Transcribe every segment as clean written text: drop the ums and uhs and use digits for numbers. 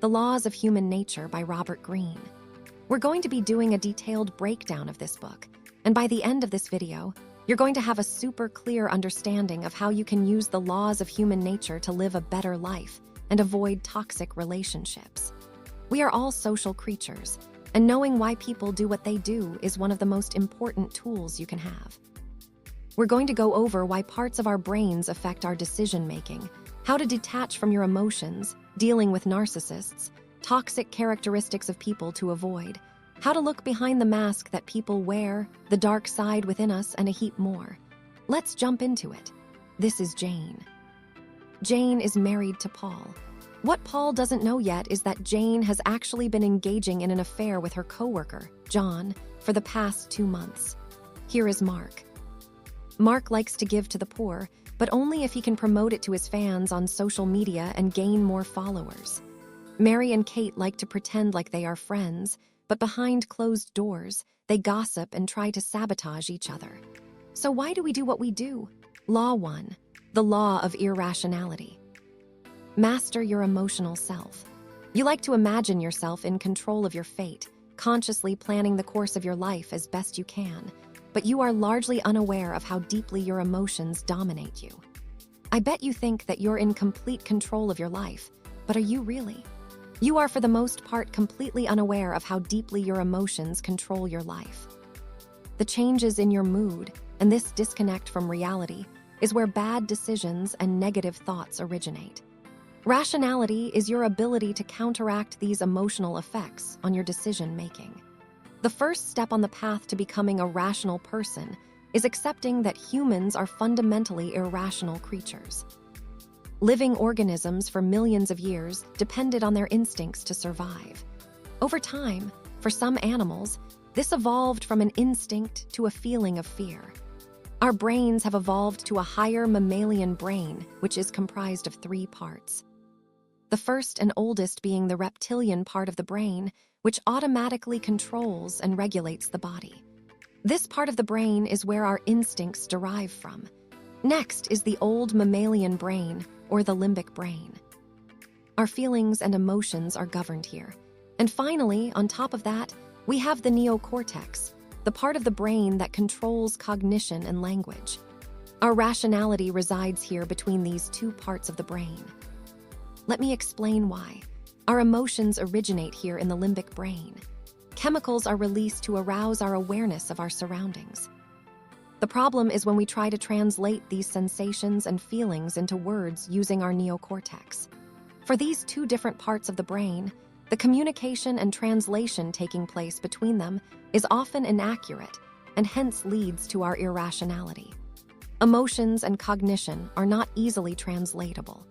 The Laws of Human Nature by RobertGreene. We're going to be doing a detailed breakdown of this book, and by the end of this video, you're going to have a super clear understanding of how you can use the laws of human nature to live a better life and avoid toxic relationships. We are all social creatures, and knowing why people do what they do is one of the most important tools you can have. We're going to go over why parts of our brains affect our decision-making, how to detach from your emotions, dealing with narcissists, toxic characteristics of people to avoid, how to look behind the mask that people wear, the dark side within us, and a heap more. Let's jump into it. This is Jane. Jane is married to Paul. What Paul doesn't know yet is that Jane has actually been engaging in an affair with her coworker, John, for the past 2 months. Here is Mark. Mark likes to give to the poor, but only if he can promote it to his fans on social media and gain more followers. Mary and Kate like to pretend like they are friends, but behind closed doors, they gossip and try to sabotage each other. So why do we do what we do? Law 1. The law of irrationality. Master your emotional self. You like to imagine yourself in control of your fate, consciously planning the course of your life as best you can, but you are largely unaware of how deeply your emotions dominate you. I bet you think that you're in complete control of your life, but are you really? You are for the most part completely unaware of how deeply your emotions control your life. The changes in your mood, and this disconnect from reality, is where bad decisions and negative thoughts originate. Rationality is your ability to counteract these emotional effects on your decision-making. The first step on the path to becoming a rational person is accepting that humans are fundamentally irrational creatures. Living organisms for millions of years depended on their instincts to survive. Over time, for some animals, this evolved from an instinct to a feeling of fear. Our brains have evolved to a higher mammalian brain, which is comprised of 3 parts. The first and oldest being the reptilian part of the brain, which automatically controls and regulates the body. This part of the brain is where our instincts derive from. Next is the old mammalian brain, or the limbic brain. Our feelings and emotions are governed here. And finally, on top of that, we have the neocortex, the part of the brain that controls cognition and language. Our rationality resides here between these 2 parts of the brain. Let me explain why. Our emotions originate here in the limbic brain. Chemicals are released to arouse our awareness of our surroundings. The problem is when we try to translate these sensations and feelings into words using our neocortex. For these 2 different parts of the brain, the communication and translation taking place between them is often inaccurate and hence leads to our irrationality. Emotions and cognition are not easily translatable.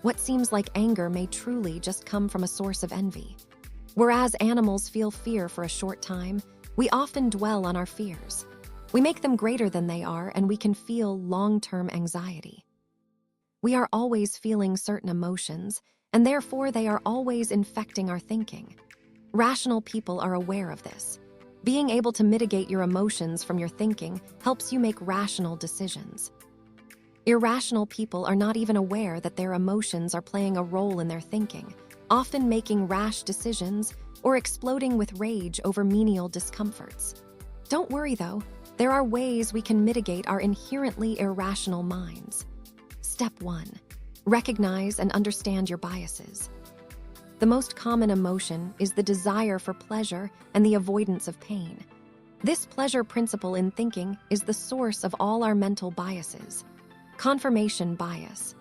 What seems like anger may truly just come from a source of envy. Whereas animals feel fear for a short time, we often dwell on our fears. We make them greater than they are, and we can feel long-term anxiety. We are always feeling certain emotions, and therefore they are always infecting our thinking. Rational people are aware of this. Being able to mitigate your emotions from your thinking helps you make rational decisions. Irrational people are not even aware that their emotions are playing a role in their thinking, often making rash decisions or exploding with rage over menial discomforts. Don't worry though, there are ways we can mitigate our inherently irrational minds. Step 1. Recognize and understand your biases. The most common emotion is the desire for pleasure and the avoidance of pain. This pleasure principle in thinking is the source of all our mental biases. Confirmation bias.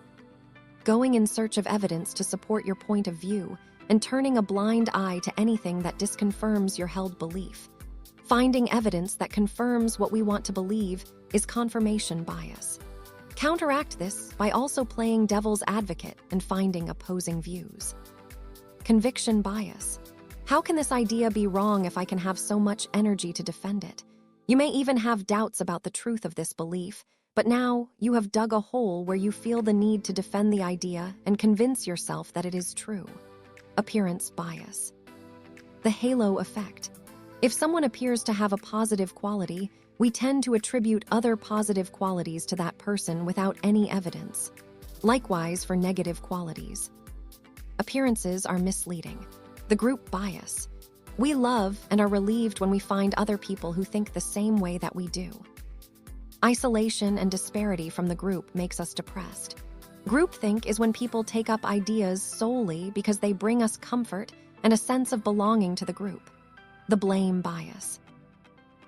Going in search of evidence to support your point of view and turning a blind eye to anything that disconfirms your held belief. Finding evidence that confirms what we want to believe is confirmation bias. Counteract this by also playing devil's advocate and finding opposing views. Conviction bias. How can this idea be wrong if I can have so much energy to defend it? You may even have doubts about the truth of this belief, but now you have dug a hole where you feel the need to defend the idea and convince yourself that it is true. Appearance bias. The halo effect. If someone appears to have a positive quality, we tend to attribute other positive qualities to that person without any evidence. Likewise for negative qualities. Appearances are misleading. The group bias. We love and are relieved when we find other people who think the same way that we do. Isolation and disparity from the group makes us depressed. Groupthink is when people take up ideas solely because they bring us comfort and a sense of belonging to the group. The blame bias.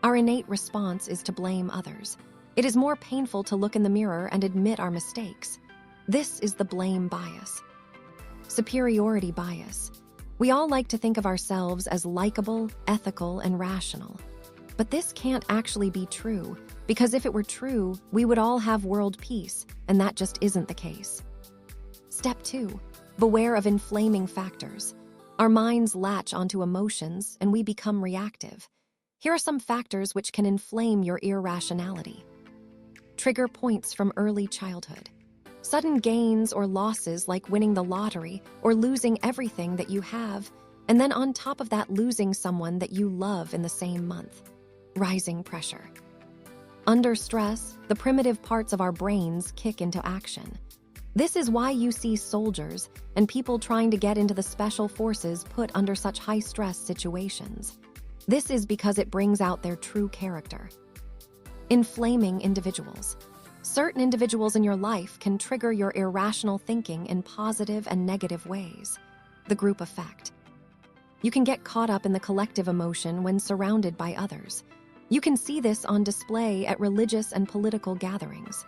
Our innate response is to blame others. It is more painful to look in the mirror and admit our mistakes. This is the blame bias. Superiority bias. We all like to think of ourselves as likable, ethical, and rational. But this can't actually be true, because if it were true, we would all have world peace, and that just isn't the case. Step 2. Beware of inflaming factors. Our minds latch onto emotions, and we become reactive. Here are some factors which can inflame your irrationality. Trigger points from early childhood. Sudden gains or losses like winning the lottery or losing everything that you have, and then on top of that losing someone that you love in the same month. Rising pressure. Under stress, the primitive parts of our brains kick into action. This is why you see soldiers and people trying to get into the special forces put under such high-stress situations. This is because it brings out their true character. Inflaming individuals. Certain individuals in your life can trigger your irrational thinking in positive and negative ways. The group effect. You can get caught up in the collective emotion when surrounded by others. You can see this on display at religious and political gatherings.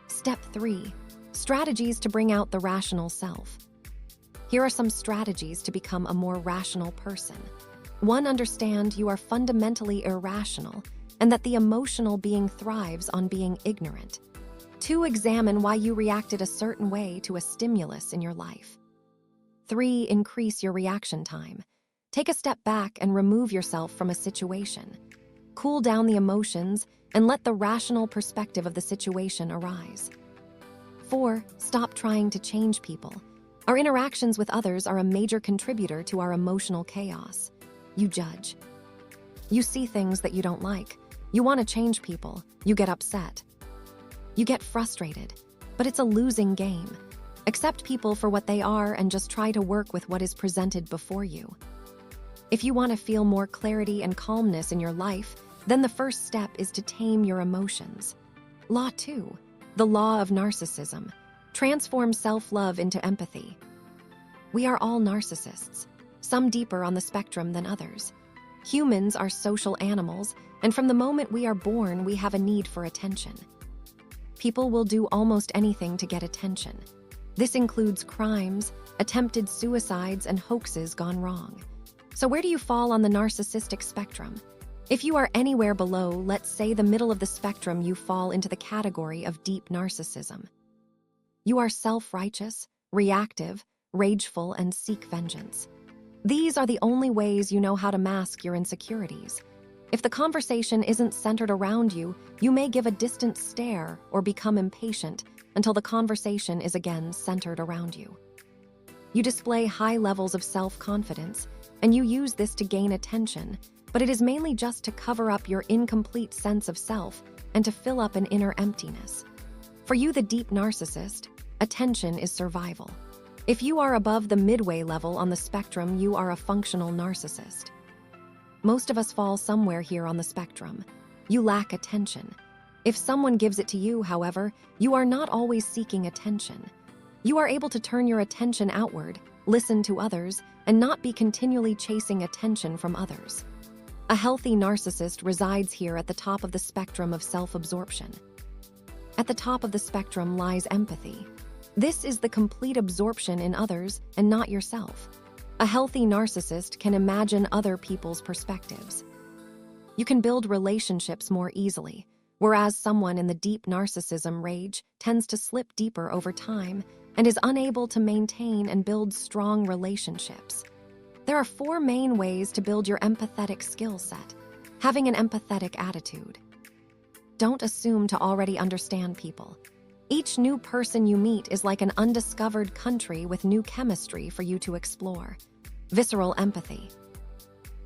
Step 3. Strategies to bring out the rational self. Here are some strategies to become a more rational person. 1. Understand you are fundamentally irrational and that the emotional being thrives on being ignorant. 2. Examine why you reacted a certain way to a stimulus in your life. 3. Increase your reaction time. Take a step back and remove yourself from a situation. Cool down the emotions and let the rational perspective of the situation arise. 4. Stop trying to change people. Our interactions with others are a major contributor to our emotional chaos. You judge. You see things that you don't like. You want to change people. You get upset. You get frustrated, but it's a losing game. Accept people for what they are and just try to work with what is presented before you. If you want to feel more clarity and calmness in your life, then the first step is to tame your emotions. Law 2, the law of narcissism. Transform self-love into empathy. We are all narcissists, some deeper on the spectrum than others. Humans are social animals, and from the moment we are born, we have a need for attention. People will do almost anything to get attention. This includes crimes, attempted suicides, and hoaxes gone wrong. So where do you fall on the narcissistic spectrum? If you are anywhere below, let's say the middle of the spectrum, you fall into the category of deep narcissism. You are self-righteous, reactive, rageful, and seek vengeance. These are the only ways you know how to mask your insecurities. If the conversation isn't centered around you, you may give a distant stare or become impatient until the conversation is again centered around you. You display high levels of self-confidence, and you use this to gain attention, but it is mainly just to cover up your incomplete sense of self and to fill up an inner emptiness. For you, the deep narcissist, attention is survival. If you are above the midway level on the spectrum, you are a functional narcissist. Most of us fall somewhere here on the spectrum. You lack attention. If someone gives it to you, however, you are not always seeking attention. You are able to turn your attention outward, listen to others, and not be continually chasing attention from others. A healthy narcissist resides here at the top of the spectrum of self-absorption. At the top of the spectrum lies empathy. This is the complete absorption in others and not yourself. A healthy narcissist can imagine other people's perspectives. You can build relationships more easily, whereas someone in the deep narcissism rage tends to slip deeper over time and is unable to maintain and build strong relationships. There are 4 main ways to build your empathetic skill set. Having an empathetic attitude. Don't assume to already understand people. Each new person you meet is like an undiscovered country with new chemistry for you to explore. Visceral empathy.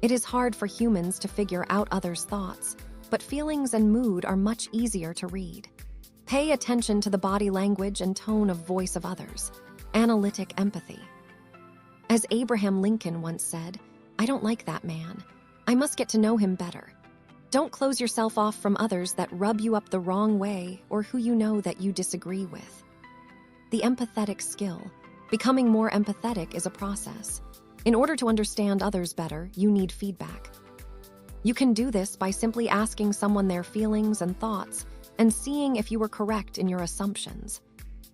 It is hard for humans to figure out others' thoughts, but feelings and mood are much easier to read. Pay attention to the body language and tone of voice of others. Analytic empathy. As Abraham Lincoln once said, "I don't like that man. I must get to know him better." Don't close yourself off from others that rub you up the wrong way or who you know that you disagree with. The empathetic skill. Becoming more empathetic is a process. In order to understand others better, you need feedback. You can do this by simply asking someone their feelings and thoughts and seeing if you were correct in your assumptions.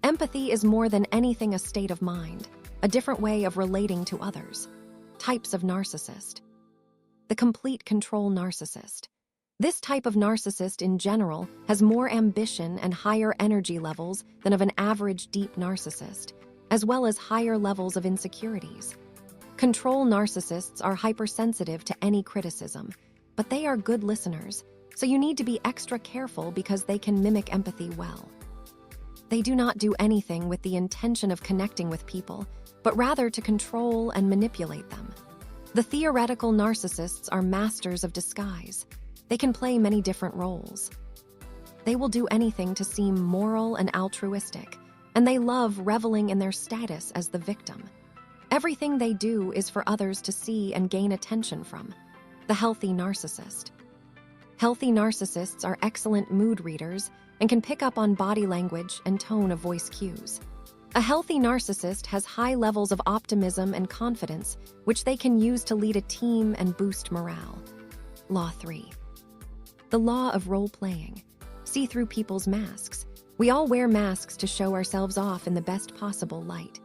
Empathy is more than anything a state of mind, a different way of relating to others. Types of narcissist. The complete control narcissist. This type of narcissist in general has more ambition and higher energy levels than of an average deep narcissist, as well as higher levels of insecurities. Control narcissists are hypersensitive to any criticism, but they are good listeners, so you need to be extra careful because they can mimic empathy well. They do not do anything with the intention of connecting with people, but rather to control and manipulate them. The theoretical narcissists are masters of disguise. They can play many different roles. They will do anything to seem moral and altruistic, and they love reveling in their status as the victim. Everything they do is for others to see and gain attention from. The healthy narcissist. Healthy narcissists are excellent mood readers and can pick up on body language and tone of voice cues. A healthy narcissist has high levels of optimism and confidence, which they can use to lead a team and boost morale. Law 3. The law of role-playing. See through people's masks. We all wear masks to show ourselves off in the best possible light.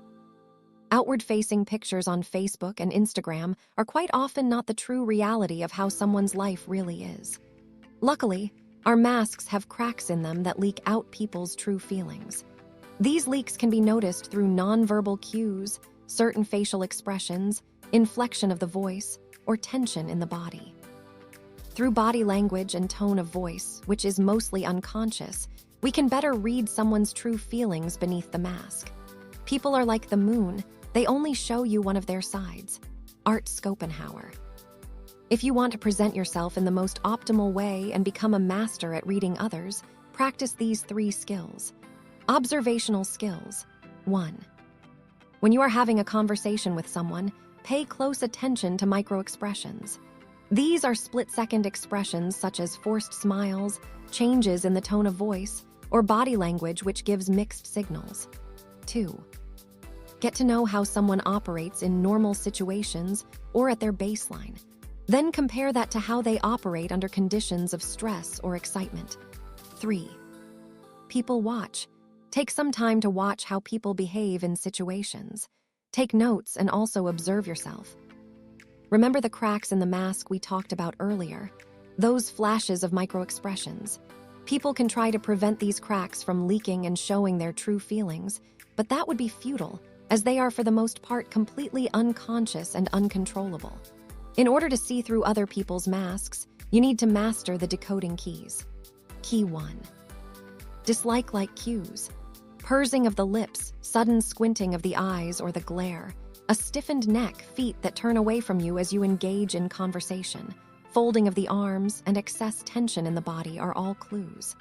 Outward-facing pictures on Facebook and Instagram are quite often not the true reality of how someone's life really is. Luckily, our masks have cracks in them that leak out people's true feelings. These leaks can be noticed through nonverbal cues, certain facial expressions, inflection of the voice, or tension in the body. Through body language and tone of voice, which is mostly unconscious, we can better read someone's true feelings beneath the mask. People are like the moon, they only show you one of their sides. Art Schopenhauer. If you want to present yourself in the most optimal way and become a master at reading others, practice these 3 skills. Observational skills. 1. When you are having a conversation with someone, pay close attention to microexpressions. These are split-second expressions such as forced smiles, changes in the tone of voice, or body language which gives mixed signals. 2. Get to know how someone operates in normal situations or at their baseline. Then compare that to how they operate under conditions of stress or excitement. 3. People watch. Take some time to watch how people behave in situations. Take notes and also observe yourself. Remember the cracks in the mask we talked about earlier? Those flashes of microexpressions. People can try to prevent these cracks from leaking and showing their true feelings, but that would be futile, as they are for the most part completely unconscious and uncontrollable. In order to see through other people's masks, you need to master the decoding keys. Key 1. Dislike-like cues. Pursing of the lips, sudden squinting of the eyes or the glare. A stiffened neck, feet that turn away from you as you engage in conversation. Folding of the arms and excess tension in the body are all clues.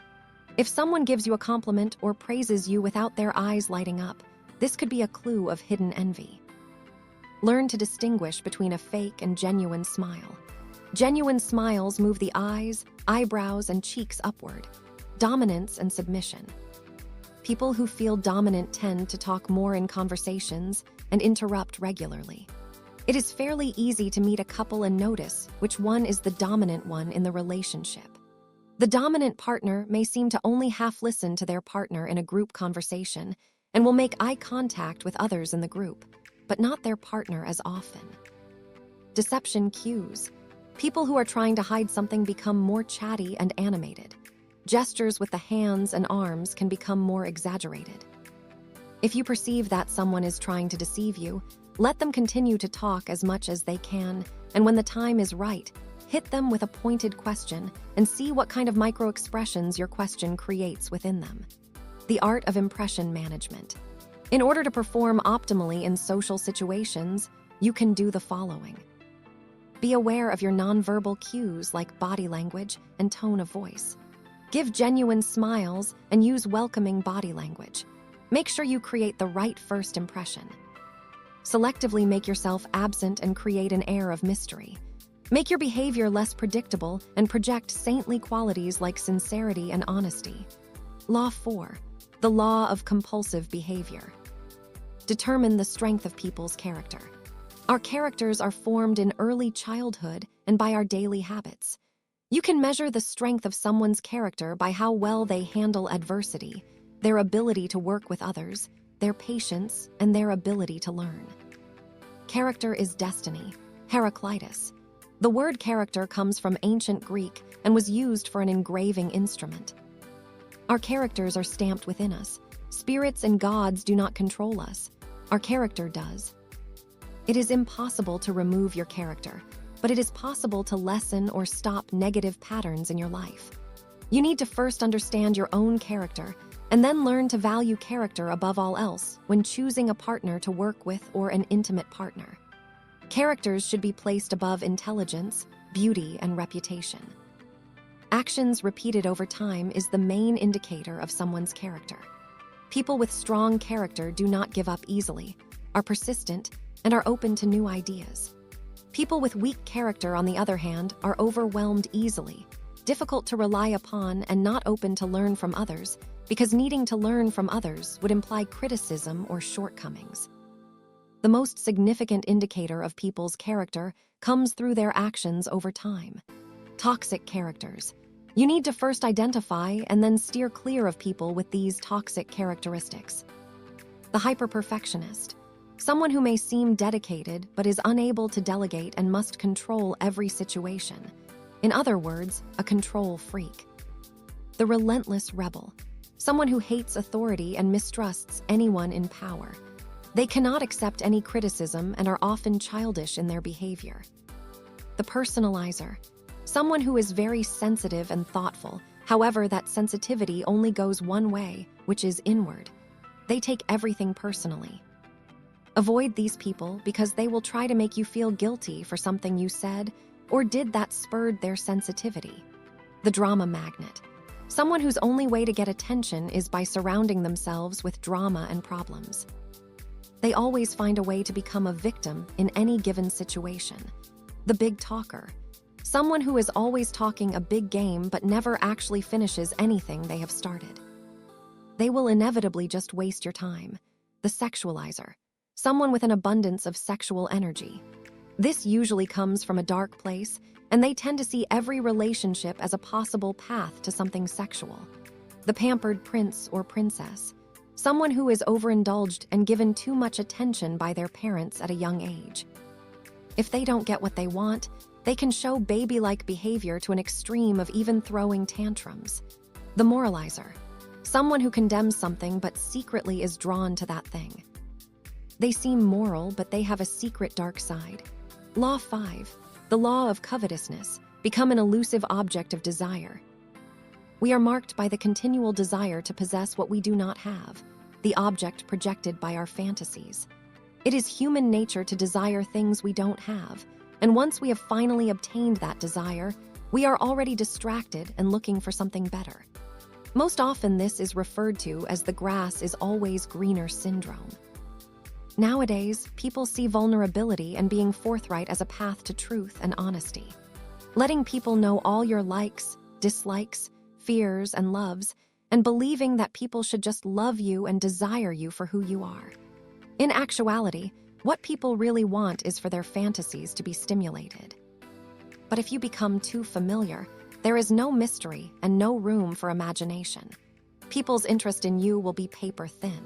If someone gives you a compliment or praises you without their eyes lighting up, this could be a clue of hidden envy. Learn to distinguish between a fake and genuine smile. Genuine smiles move the eyes, eyebrows, and cheeks upward. Dominance and submission. People who feel dominant tend to talk more in conversations and interrupt regularly. It is fairly easy to meet a couple and notice which one is the dominant one in the relationship. The dominant partner may seem to only half listen to their partner in a group conversation and will make eye contact with others in the group, but not their partner as often. Deception cues. People who are trying to hide something become more chatty and animated. Gestures with the hands and arms can become more exaggerated. If you perceive that someone is trying to deceive you, let them continue to talk as much as they can, and when the time is right, hit them with a pointed question and see what kind of microexpressions your question creates within them. The art of impression management. In order to perform optimally in social situations, you can do the following. Be aware of your nonverbal cues like body language and tone of voice. Give genuine smiles and use welcoming body language. Make sure you create the right first impression. Selectively make yourself absent and create an air of mystery. Make your behavior less predictable and project saintly qualities like sincerity and honesty. Law 4. The law of compulsive behavior. Determine the strength of people's character. Our characters are formed in early childhood and by our daily habits. You can measure the strength of someone's character by how well they handle adversity, their ability to work with others, their patience, and their ability to learn. Character is destiny. Heraclitus. The word character comes from ancient Greek and was used for an engraving instrument. Our characters are stamped within us. Spirits and gods do not control us. Our character does. It is impossible to remove your character, but it is possible to lessen or stop negative patterns in your life. You need to first understand your own character and then learn to value character above all else when choosing a partner to work with or an intimate partner. Characters should be placed above intelligence, beauty, and reputation. Actions repeated over time is the main indicator of someone's character. People with strong character do not give up easily, are persistent, and are open to new ideas. People with weak character, on the other hand, are overwhelmed easily, difficult to rely upon, and not open to learn from others, because needing to learn from others would imply criticism or shortcomings. The most significant indicator of people's character comes through their actions over time. Toxic characters. You need to first identify and then steer clear of people with these toxic characteristics. The hyper-perfectionist. Someone who may seem dedicated but is unable to delegate and must control every situation. In other words, a control freak. The relentless rebel. Someone who hates authority and mistrusts anyone in power. They cannot accept any criticism and are often childish in their behavior. The personalizer. Someone who is very sensitive and thoughtful. However, that sensitivity only goes one way, which is inward. They take everything personally. Avoid these people because they will try to make you feel guilty for something you said or did that spurred their sensitivity. The drama magnet. Someone whose only way to get attention is by surrounding themselves with drama and problems. They always find a way to become a victim in any given situation. The big talker. Someone who is always talking a big game but never actually finishes anything they have started. They will inevitably just waste your time. The sexualizer. Someone with an abundance of sexual energy. This usually comes from a dark place, and they tend to see every relationship as a possible path to something sexual. The pampered prince or princess. Someone who is overindulged and given too much attention by their parents at a young age. If they don't get what they want, they can show baby-like behavior to an extreme of even throwing tantrums. The moralizer. Someone who condemns something but secretly is drawn to that thing. They seem moral, but they have a secret dark side. Law 5. The law of covetousness. Become an elusive object of desire. We are marked by the continual desire to possess what we do not have, the object projected by our fantasies. It is human nature to desire things we don't have, and once we have finally obtained that desire, we are already distracted and looking for something better. Most often this is referred to as the grass is always greener syndrome. Nowadays, people see vulnerability and being forthright as a path to truth and honesty. Letting people know all your likes, dislikes, fears, and loves, and believing that people should just love you and desire you for who you are. In actuality, what people really want is for their fantasies to be stimulated. But if you become too familiar, there is no mystery and no room for imagination. People's interest in you will be paper thin.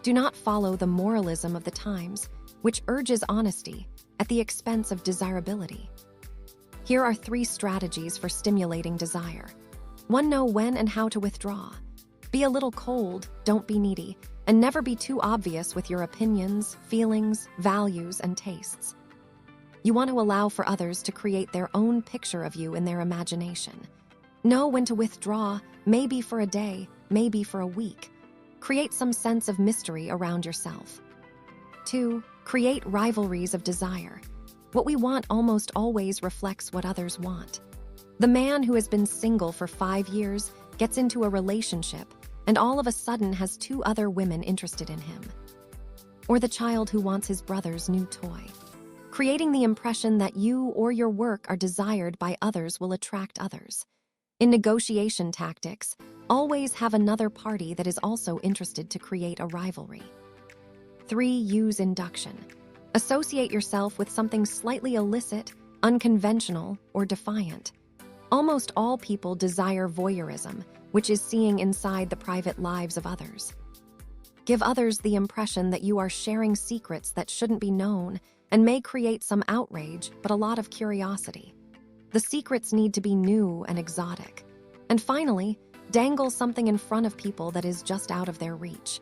Do not follow the moralism of the times, which urges honesty at the expense of desirability. Here are 3 strategies for stimulating desire. 1. Know when and how to withdraw. Be a little cold, don't be needy, and never be too obvious with your opinions, feelings, values, and tastes. You want to allow for others to create their own picture of you in their imagination. Know when to withdraw, maybe for a day, maybe for a week. Create some sense of mystery around yourself. 2. Create rivalries of desire. What we want almost always reflects what others want. The man who has been single for 5 years gets into a relationship and all of a sudden has 2 other women interested in him. or the child who wants his brother's new toy. Creating the impression that you or your work are desired by others will attract others. In negotiation tactics, always have another party that is also interested to create a rivalry. 3. Use induction. Associate yourself with something slightly illicit, unconventional, or defiant. Almost all people desire voyeurism, which is seeing inside the private lives of others. Give others the impression that you are sharing secrets that shouldn't be known and may create some outrage, but a lot of curiosity. The secrets need to be new and exotic. And finally, dangle something in front of people that is just out of their reach.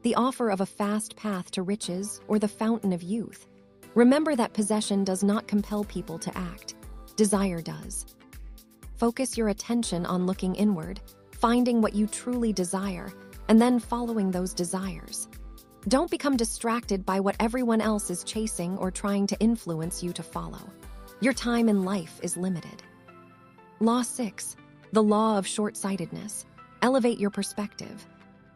The offer of a fast path to riches or the fountain of youth. Remember that possession does not compel people to act. Desire does. Focus your attention on looking inward, finding what you truly desire, and then following those desires. Don't become distracted by what everyone else is chasing or trying to influence you to follow. Your time in life is limited. Law 6. The law of short-sightedness. Elevate your perspective.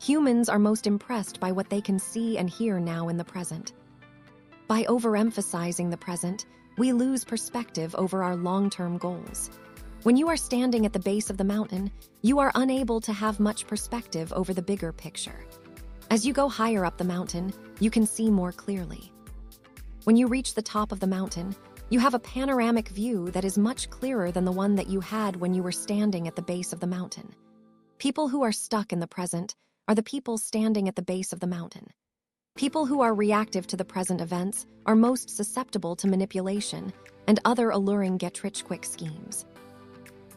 Humans are most impressed by what they can see and hear now in the present. By overemphasizing the present, we lose perspective over our long-term goals. When you are standing at the base of the mountain, you are unable to have much perspective over the bigger picture. As you go higher up the mountain, you can see more clearly. When you reach the top of the mountain, you have a panoramic view that is much clearer than the one that you had when you were standing at the base of the mountain. People who are stuck in the present are the people standing at the base of the mountain. People who are reactive to the present events are most susceptible to manipulation and other alluring get-rich-quick schemes.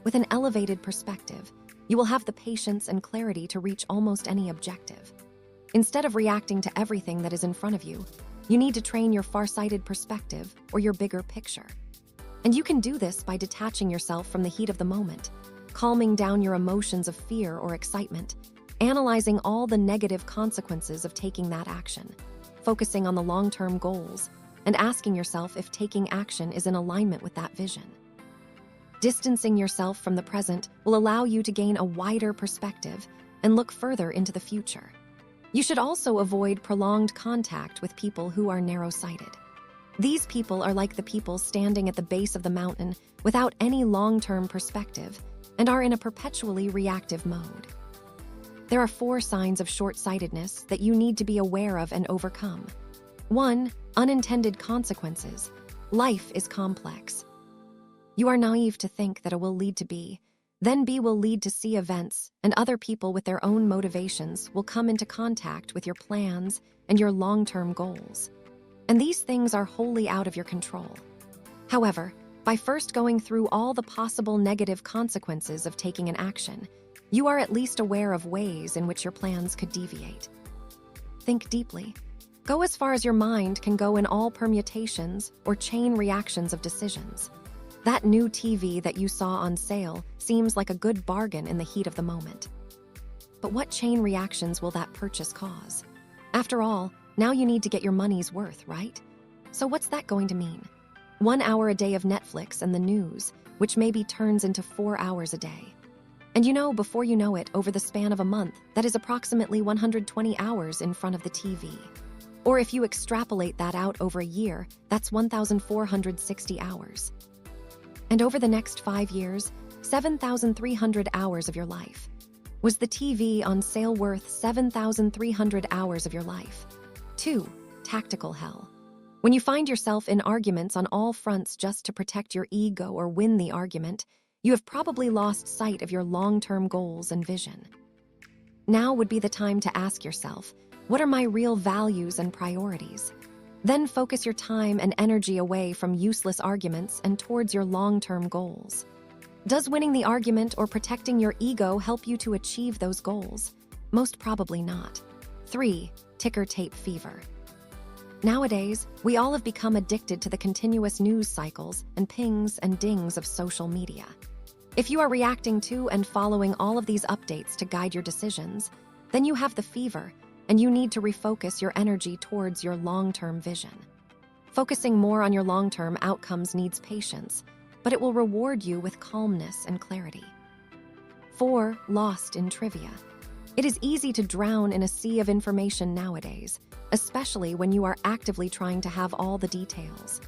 With an elevated perspective, you will have the patience and clarity to reach almost any objective. Instead of reacting to everything that is in front of you, you need to train your far-sighted perspective or your bigger picture. And you can do this by detaching yourself from the heat of the moment, calming down your emotions of fear or excitement, analyzing all the negative consequences of taking that action, focusing on the long-term goals, and asking yourself if taking action is in alignment with that vision. Distancing yourself from the present will allow you to gain a wider perspective and look further into the future. You should also avoid prolonged contact with people who are narrow-sighted. These people are like the people standing at the base of the mountain without any long-term perspective and are in a perpetually reactive mode. There are 4 signs of short-sightedness that you need to be aware of and overcome. 1. Unintended consequences. Life is complex. You are naive to think that A will lead to B, then B will lead to C events, and other people with their own motivations will come into contact with your plans and your long-term goals. And these things are wholly out of your control. However, by first going through all the possible negative consequences of taking an action, you are at least aware of ways in which your plans could deviate. Think deeply. Go as far as your mind can go in all permutations or chain reactions of decisions. That new TV that you saw on sale seems like a good bargain in the heat of the moment. But what chain reactions will that purchase cause? After all, now you need to get your money's worth, right? So what's that going to mean? 1 hour a day of Netflix and the news, which maybe turns into 4 hours a day. And before you know it, over the span of a month, that is approximately 120 hours in front of the TV. Or if you extrapolate that out over a year, that's 1,460 hours. And over the next 5 years, 7,300 hours of your life. Was the TV on sale worth 7,300 hours of your life? 2. Tactical hell. When you find yourself in arguments on all fronts just to protect your ego or win the argument, you have probably lost sight of your long-term goals and vision. Now would be the time to ask yourself, what are my real values and priorities? Then focus your time and energy away from useless arguments and towards your long-term goals. Does winning the argument or protecting your ego help you to achieve those goals? Most probably not. 3. Ticker tape fever. Nowadays, we all have become addicted to the continuous news cycles and pings and dings of social media. If you are reacting to and following all of these updates to guide your decisions, then you have the fever, and you need to refocus your energy towards your long-term vision. Focusing more on your long-term outcomes needs patience, but it will reward you with calmness and clarity. 4. Lost in trivia. It is easy to drown in a sea of information nowadays, especially when you are actively trying to have all the details.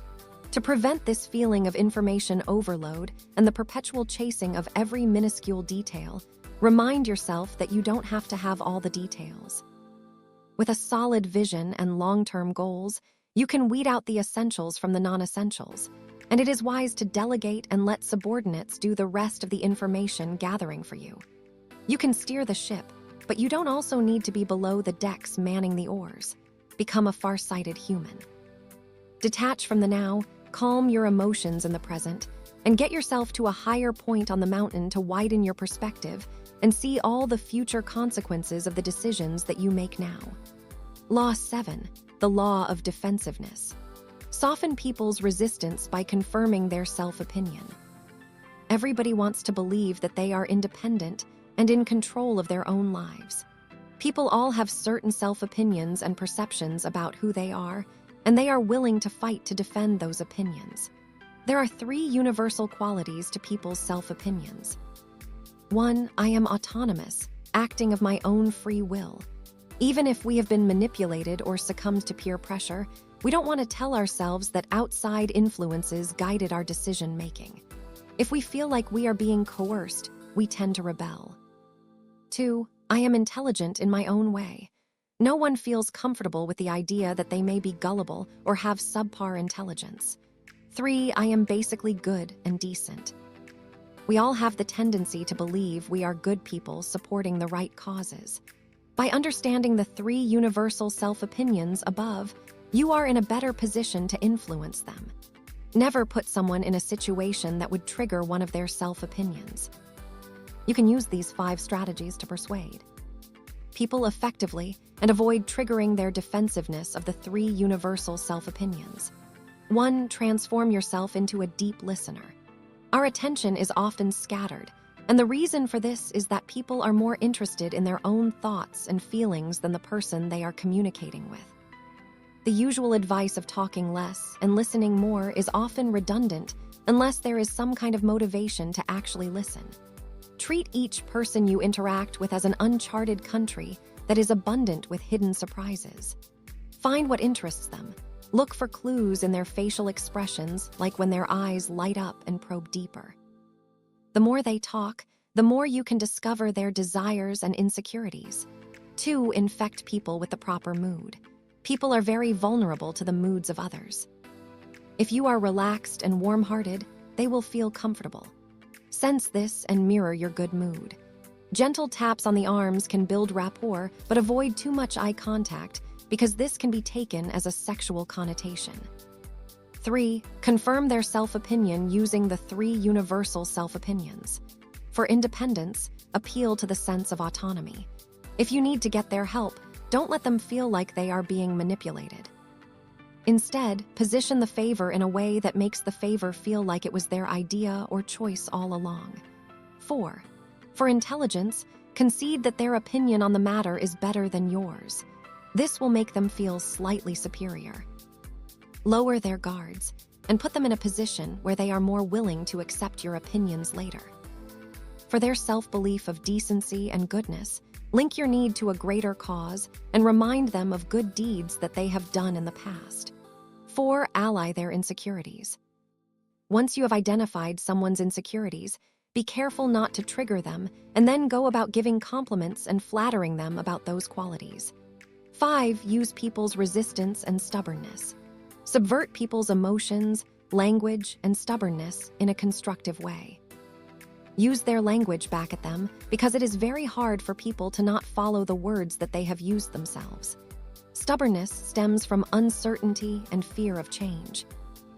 To prevent this feeling of information overload and the perpetual chasing of every minuscule detail, remind yourself that you don't have to have all the details. With a solid vision and long-term goals, you can weed out the essentials from the non-essentials, and it is wise to delegate and let subordinates do the rest of the information gathering for you. You can steer the ship, but you don't also need to be below the decks manning the oars. Become a far-sighted human. Detach from the now, calm your emotions in the present, and get yourself to a higher point on the mountain to widen your perspective and see all the future consequences of the decisions that you make now. Law 7, the law of defensiveness. Soften people's resistance by confirming their self-opinion. Everybody wants to believe that they are independent and in control of their own lives. People all have certain self-opinions and perceptions about who they are, and they are willing to fight to defend those opinions. There are 3 universal qualities to people's self-opinions. 1, I am autonomous, acting of my own free will. Even if we have been manipulated or succumbed to peer pressure, we don't want to tell ourselves that outside influences guided our decision-making. If we feel like we are being coerced, we tend to rebel. 2, I am intelligent in my own way. No one feels comfortable with the idea that they may be gullible or have subpar intelligence. 3, I am basically good and decent. We all have the tendency to believe we are good people supporting the right causes. By understanding the 3 universal self-opinions above, you are in a better position to influence them. Never put someone in a situation that would trigger one of their self-opinions. You can use these 5 strategies to persuade people effectively and avoid triggering their defensiveness of the 3 universal self-opinions. 1, transform yourself into a deep listener. Our attention is often scattered, and the reason for this is that people are more interested in their own thoughts and feelings than the person they are communicating with. The usual advice of talking less and listening more is often redundant unless there is some kind of motivation to actually listen. Treat each person you interact with as an uncharted country that is abundant with hidden surprises. Find what interests them. Look for clues in their facial expressions, like when their eyes light up and probe deeper. The more they talk, the more you can discover their desires and insecurities. 2, infect people with the proper mood. People are very vulnerable to the moods of others. If you are relaxed and warm-hearted, they will feel comfortable. Sense this and mirror your good mood. Gentle taps on the arms can build rapport, but avoid too much eye contact because this can be taken as a sexual connotation. 3, confirm their self-opinion using the 3 universal self-opinions. For independence, appeal to the sense of autonomy. If you need to get their help, don't let them feel like they are being manipulated. Instead, position the favor in a way that makes the favor feel like it was their idea or choice all along. 4, for intelligence, concede that their opinion on the matter is better than yours. This will make them feel slightly superior. Lower their guards and put them in a position where they are more willing to accept your opinions later. For their self-belief of decency and goodness, link your need to a greater cause and remind them of good deeds that they have done in the past. 4, ally their insecurities. Once you have identified someone's insecurities, be careful not to trigger them and then go about giving compliments and flattering them about those qualities. 5, use people's resistance and stubbornness. Subvert people's emotions, language, and stubbornness in a constructive way. Use their language back at them because it is very hard for people to not follow the words that they have used themselves. Stubbornness stems from uncertainty and fear of change.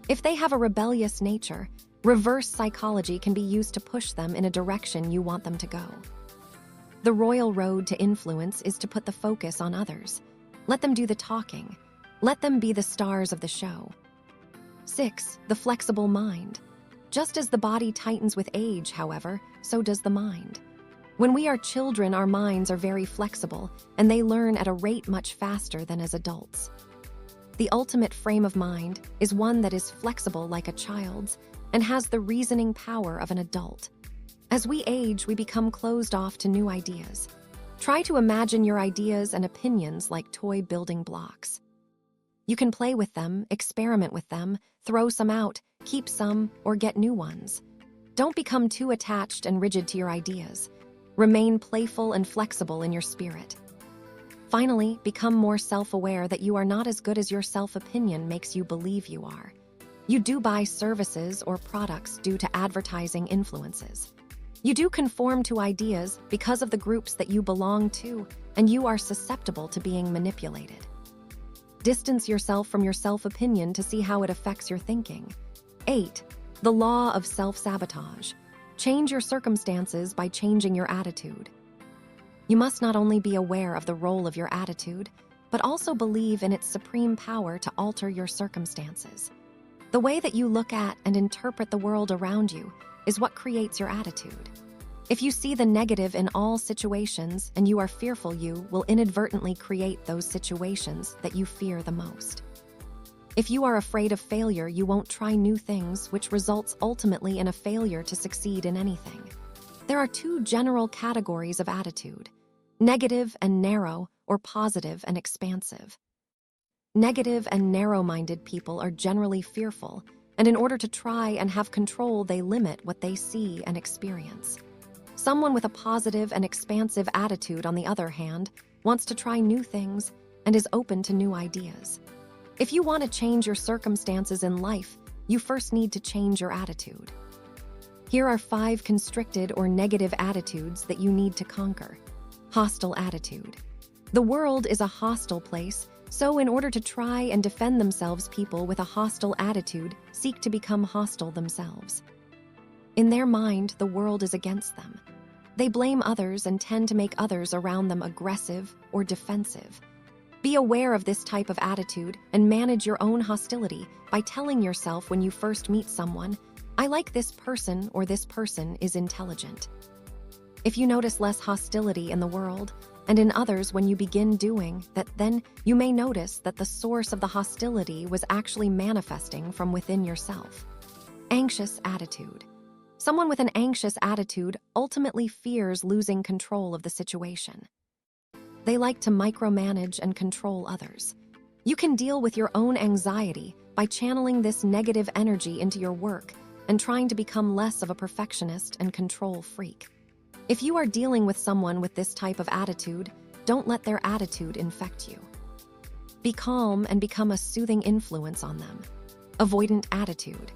If they have a rebellious nature, reverse psychology can be used to push them in a direction you want them to go. The royal road to influence is to put the focus on others. Let them do the talking. Let them be the stars of the show. 6, the flexible mind. Just as the body tightens with age, however, so does the mind. When we are children, our minds are very flexible, and they learn at a rate much faster than as adults. The ultimate frame of mind is one that is flexible like a child's and has the reasoning power of an adult. As we age, we become closed off to new ideas. Try to imagine your ideas and opinions like toy building blocks. You can play with them, experiment with them, throw some out, keep some, or get new ones. Don't become too attached and rigid to your ideas. Remain playful and flexible in your spirit. Finally, become more self-aware that you are not as good as your self-opinion makes you believe you are. You do buy services or products due to advertising influences. You do conform to ideas because of the groups that you belong to, and you are susceptible to being manipulated. Distance yourself from your self-opinion to see how it affects your thinking. 8. The law of self-sabotage. Change your circumstances by changing your attitude. You must not only be aware of the role of your attitude, but also believe in its supreme power to alter your circumstances. The way that you look at and interpret the world around you is what creates your attitude. If you see the negative in all situations and you are fearful, you will inadvertently create those situations that you fear the most. If you are afraid of failure, you won't try new things, which results ultimately in a failure to succeed in anything. There are two general categories of attitude: negative and narrow, or positive and expansive. Negative and narrow-minded people are generally fearful, and in order to try and have control, they limit what they see and experience. Someone with a positive and expansive attitude, on the other hand, wants to try new things and is open to new ideas. If you want to change your circumstances in life, you first need to change your attitude. Here are 5 constricted or negative attitudes that you need to conquer. Hostile attitude. The world is a hostile place, so in order to try and defend themselves, people with a hostile attitude seek to become hostile themselves. In their mind, the world is against them. They blame others and tend to make others around them aggressive or defensive. Be aware of this type of attitude and manage your own hostility by telling yourself when you first meet someone, "I like this person," or "this person is intelligent." If you notice less hostility in the world and in others when you begin doing that, then you may notice that the source of the hostility was actually manifesting from within yourself. Anxious attitude. Someone with an anxious attitude ultimately fears losing control of the situation. They like to micromanage and control others. You can deal with your own anxiety by channeling this negative energy into your work and trying to become less of a perfectionist and control freak. If you are dealing with someone with this type of attitude, don't let their attitude infect you. Be calm and become a soothing influence on them. Avoidant attitude.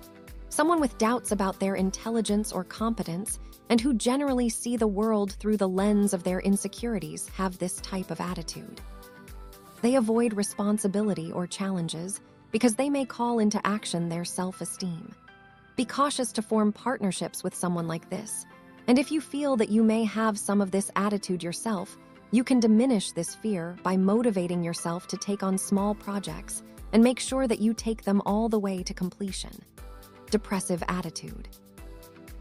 Someone with doubts about their intelligence or competence and who generally see the world through the lens of their insecurities have this type of attitude. They avoid responsibility or challenges because they may call into action their self-esteem. Be cautious to form partnerships with someone like this, and if you feel that you may have some of this attitude yourself, you can diminish this fear by motivating yourself to take on small projects and make sure that you take them all the way to completion. Depressive attitude.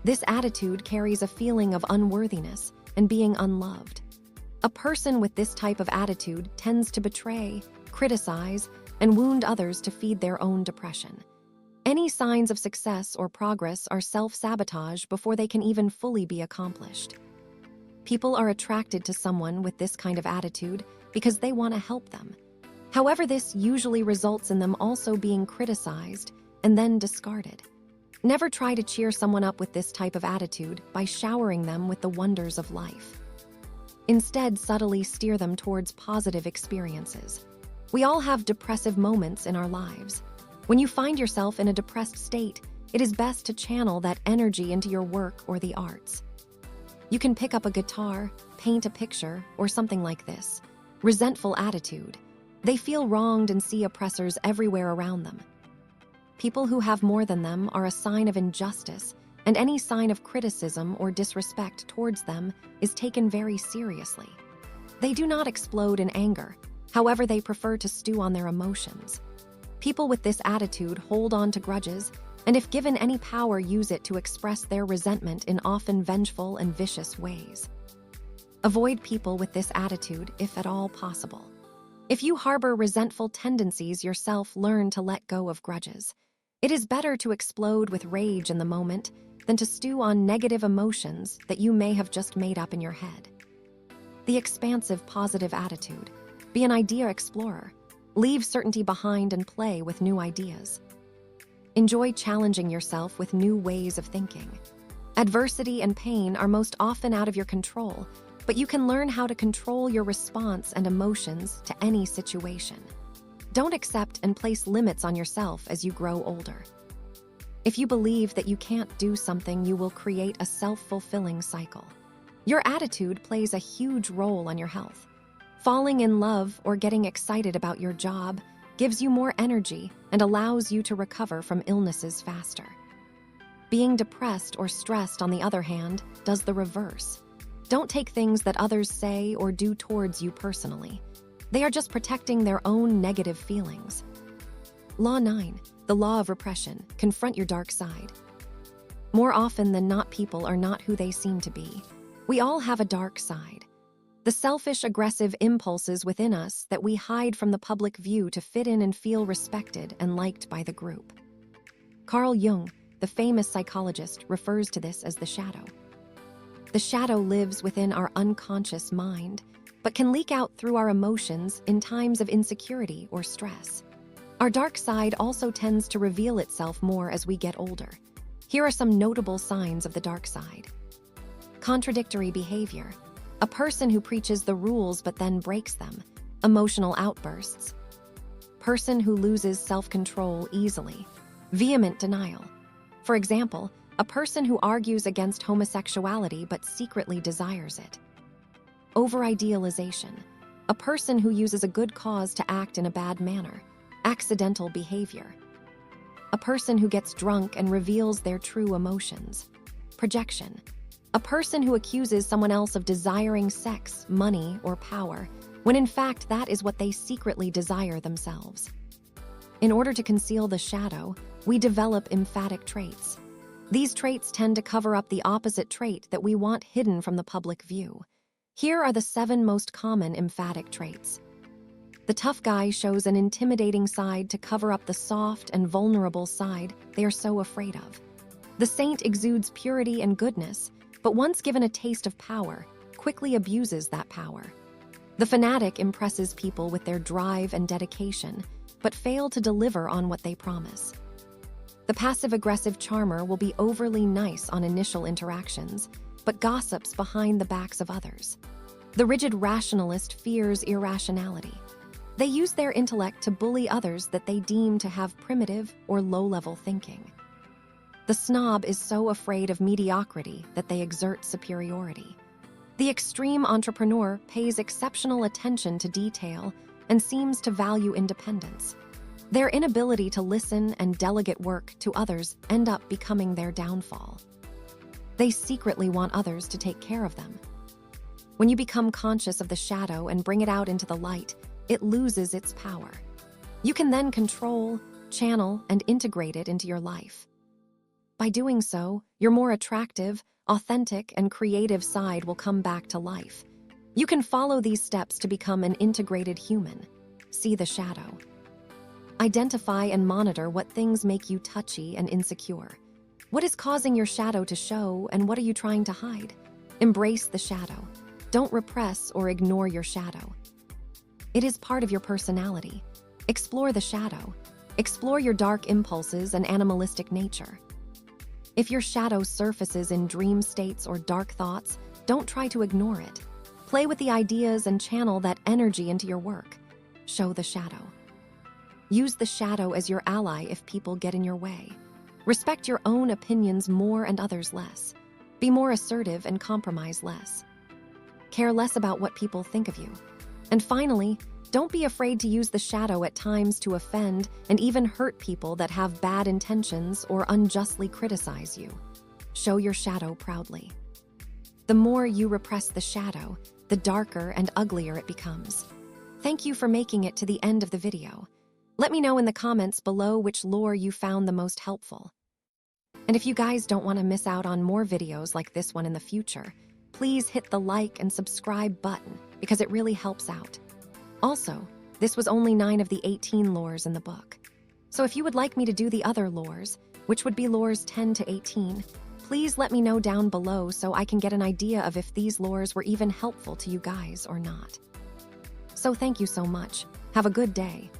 This attitude carries a feeling of unworthiness and being unloved. A person with this type of attitude tends to betray, criticize, and wound others to feed their own depression. Any signs of success or progress are self-sabotage before they can even fully be accomplished. People are attracted to someone with this kind of attitude because they want to help them. However, this usually results in them also being criticized and then discarded. Never try to cheer someone up with this type of attitude by showering them with the wonders of life. Instead, subtly steer them towards positive experiences. We all have depressive moments in our lives. When you find yourself in a depressed state, it is best to channel that energy into your work or the arts. You can pick up a guitar, paint a picture, or something like this. Resentful attitude. They feel wronged and see oppressors everywhere around them. People who have more than them are a sign of injustice, and any sign of criticism or disrespect towards them is taken very seriously. They do not explode in anger, however, they prefer to stew on their emotions. People with this attitude hold on to grudges, and if given any power, use it to express their resentment in often vengeful and vicious ways. Avoid people with this attitude if at all possible. If you harbor resentful tendencies yourself, learn to let go of grudges. It is better to explode with rage in the moment than to stew on negative emotions that you may have just made up in your head. The expansive positive attitude. Be an idea explorer. Leave certainty behind and play with new ideas. Enjoy challenging yourself with new ways of thinking. Adversity and pain are most often out of your control, but you can learn how to control your response and emotions to any situation. Don't accept and place limits on yourself as you grow older. If you believe that you can't do something, you will create a self-fulfilling cycle. Your attitude plays a huge role on your health. Falling in love or getting excited about your job gives you more energy and allows you to recover from illnesses faster. Being depressed or stressed, on the other hand, does the reverse. Don't take things that others say or do towards you personally. They are just protecting their own negative feelings. Law 9, the law of repression. Confront your dark side. More often than not, people are not who they seem to be. We all have a dark side. The selfish, aggressive impulses within us that we hide from the public view to fit in and feel respected and liked by the group. Carl Jung, the famous psychologist, refers to this as the shadow. The shadow lives within our unconscious mind, but can leak out through our emotions in times of insecurity or stress. Our dark side also tends to reveal itself more as we get older. Here are some notable signs of the dark side. Contradictory behavior. A person who preaches the rules but then breaks them. Emotional outbursts. Person who loses self-control easily. Vehement denial. For example, a person who argues against homosexuality but secretly desires it. Over-idealization. A person who uses a good cause to act in a bad manner. Accidental behavior. A person who gets drunk and reveals their true emotions. Projection. A person who accuses someone else of desiring sex, money, or power, when in fact that is what they secretly desire themselves. In order to conceal the shadow, we develop emphatic traits. These traits tend to cover up the opposite trait that we want hidden from the public view. Here are the 7 most common emphatic traits. The tough guy shows an intimidating side to cover up the soft and vulnerable side they are so afraid of. The saint exudes purity and goodness, but once given a taste of power, quickly abuses that power. The fanatic impresses people with their drive and dedication, but fail to deliver on what they promise. The passive-aggressive charmer will be overly nice on initial interactions, but gossips behind the backs of others. The rigid rationalist fears irrationality. They use their intellect to bully others that they deem to have primitive or low-level thinking. The snob is so afraid of mediocrity that they exert superiority. The extreme entrepreneur pays exceptional attention to detail and seems to value independence. Their inability to listen and delegate work to others end up becoming their downfall. They secretly want others to take care of them. When you become conscious of the shadow and bring it out into the light, it loses its power. You can then control, channel, and integrate it into your life. By doing so, your more attractive, authentic, and creative side will come back to life. You can follow these steps to become an integrated human. See the shadow. Identify and monitor what things make you touchy and insecure. What is causing your shadow to show, and what are you trying to hide? Embrace the shadow. Don't repress or ignore your shadow. It is part of your personality. Explore the shadow. Explore your dark impulses and animalistic nature. If your shadow surfaces in dream states or dark thoughts, don't try to ignore it. Play with the ideas and channel that energy into your work. Show the shadow. Use the shadow as your ally if people get in your way. Respect your own opinions more and others less. Be more assertive and compromise less. Care less about what people think of you. And finally, don't be afraid to use the shadow at times to offend and even hurt people that have bad intentions or unjustly criticize you. Show your shadow proudly. The more you repress the shadow, the darker and uglier it becomes. Thank you for making it to the end of the video. Let me know in the comments below which lore you found the most helpful. And if you guys don't want to miss out on more videos like this one in the future, please hit the like and subscribe button because it really helps out. Also, this was only 9 of the 18 lores in the book. So if you would like me to do the other lores, which would be lores 10 to 18, Please let me know down below so I can get an idea of if these lores were even helpful to you guys or not. So thank you so much. Have a good day.